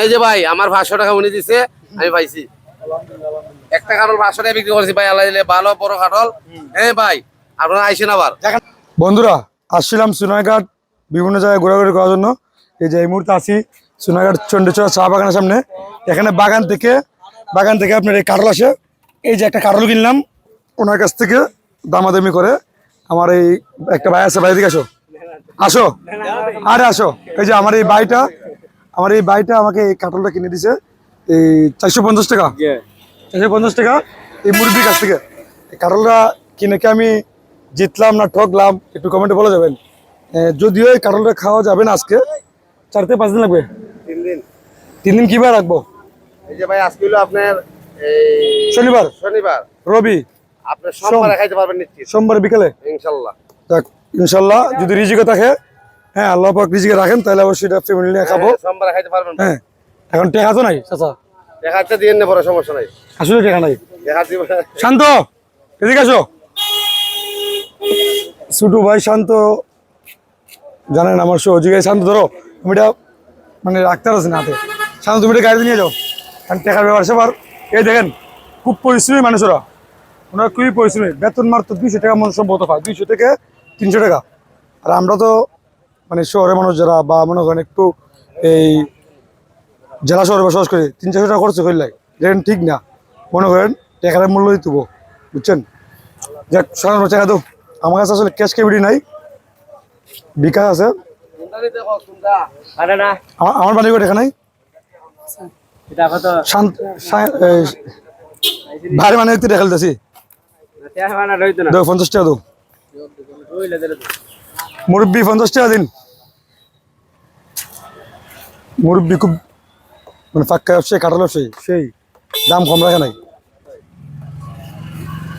এই যে ভাই আমার 500 টাকা উনি দিছে, আমি পাইছি। একটা কাটল 500 টাকা বিক্রি করছি ভাই, আল্লাহ দিলে ভালো বড় কাটল। হ্যাঁ ভাই, আপনারা আইসেন আবার। বন্ধুরা আসছিলাম সোনারঘাট বিভিন্ন জায়গায় ঘোরাঘুরি করার জন্য। এই যে এই মুহূর্তে আছি সোনারঘাট চন্ডীচড়া চা বাগানের সামনে। এখানে বাগান থেকে আপনার এই কাটল আসে। এই যে একটা কাটল কিনলাম ওনার কাছ থেকে দামাদামি করে। আমার এই একটা ভাই আছে, ভাই দিকে আসো আসো আরে আসো। এই যে আমার এই ভাইটা আমাকে এই কাটলটা কিনে দিছে এই 450 টাকা। 450 টাকা এই মুরগির কাছ থেকে। এই কাটলটা কিনে কি আমি জিতলাম না ঠকলাম একটু কমেন্টে বলে যাবেন। যদিও এই কাটলটা খাওয়া যাবে না আজকে, 4 থেকে 5 দিন লাগবে। 3 দিন কিভাবে রাখবো? এই যে ভাই আজকে হলো আপনার শনিবার রবি, আপনি সোমবার খাইতে পারবেন নিশ্চিত, সোমবার বিকেলে ইনশাআল্লাহ। দেখ ইনশাল্লাহ যদি রিজিকে থাকে, হ্যাঁ আল্লাহ পাক রিজিকে রাখেন, তাহলে অবশ্যই এটা ফ্যামিলি নিয়ে খাবো। সোমবার খাইতে পারবেন। হ্যাঁ এখন টেকা তো নাই চাচা, দেখাতে দিয়ে নে, বড় সমস্যা নাই। আসলে টেকা নাই। দেখা দিব। শান্ত এদিকে আসো। ছোটু ভাই শান্ত, জানেন আমার সহযোগী শান্ত। ধরো তুমি এটা মানে রাখতে পারছি না হাতে। শান্ত তুমি এটা গাড়িতে নিয়ে যাও, কারণ টেকার ব্যাপার সবার। এই দেখেন খুব পরিশ্রমী মানুষরা, ওনারা খুবই পরিশ্রমী। বেতন মাত্র 200 টাকা মানুষ সম্ভবত পায়, 200 থেকে 300 টাকা। আর আমরা তো মানে শহরের মানুষ যারা, বা মনে করেন একটু এই জেলা শহরে বসবাস করি, 300-400 টাকা খরচ করলে দেখেন ঠিক না। মনে করেন টাকার মূল্য দিতে, বুঝছেন? যাক সাধারণ টাকা দাও। আমার কাছে আসলে ক্যাশ ক্যাবিটি নাই, বিকাশ আছে। আমার বাড়ি করে টাকা নাই। ভাই মানে একটু দেখা দিতেছি 50 টাকা দাও। মুরব্বী 50 টাকা দিন। মুরব্বী খুব মানে ফাঁকা ব্যবসায়ী, কাটাল ব্যবসায়ী, সেই দাম কম রাখে নাই।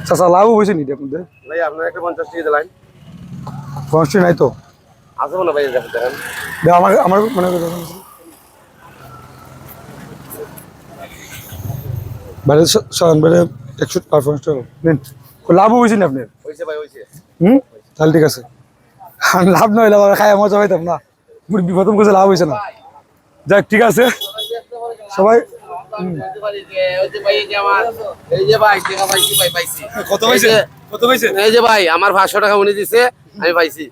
চাচা লাভও হয়েছে নি আপনাদের? ভাই আপনার একটা 50 টাকা দিলেন, 50 টাকা নাই তো আসবো না ভাই। দেখেন আমার মনে করে বাইরে সরান, বাইরে 150 টাকা নিন। লাভও হয়েছে না আপনার? হইছে ভাই, হইছে। তাহলে ঠিক আছে। লাভ নয়, লাভ খাই মজা পাইতাম না। মুরব্বী প্রথম কিছু লাভ হয়েছে না। যাক ঠিক আছে সবাই। এই যে ভাই আমার 500 টাকা উনি দিছে, আমি পাইছি।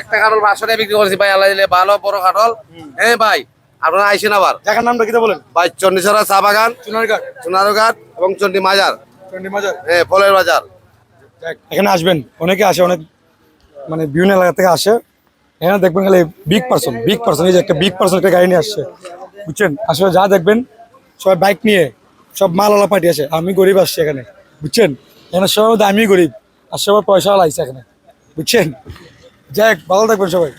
একটা কাটল 500 টাকা বিক্রি করছি ভাই, আল্লাহ দিলে ভালো বড় কাটল। হ্যাঁ ভাই, আপনারা আইসেন আবার। জায়গার নামটা কি বলেন? ভাই চন্ডীচড়া চা বাগান, সোনারঘাট এবং চন্ডী মাজার। হ্যাঁ, ফলের বাজার। এখানে আসবেন, অনেকে আসে, অনেক মানে বিভিন্ন এলাকা থেকে আসে। এখানে দেখবেন খালি বিগ পার্সন, এই যে একটা বিগ পার্সন একটা গাড়ি নিয়ে আসছে, বুঝছেন? আসলে যা দেখবেন সবাই বাইক নিয়ে, সব মালওয়ালা পার্টি আসে। আমি গরিব আসছি এখানে, বুঝছেন? এখানে সবার মধ্যে আমি গরিব, আর সবার পয়সা লাগছে এখানে, বুঝছেন? যাই ভালো থাকবেন সবাই।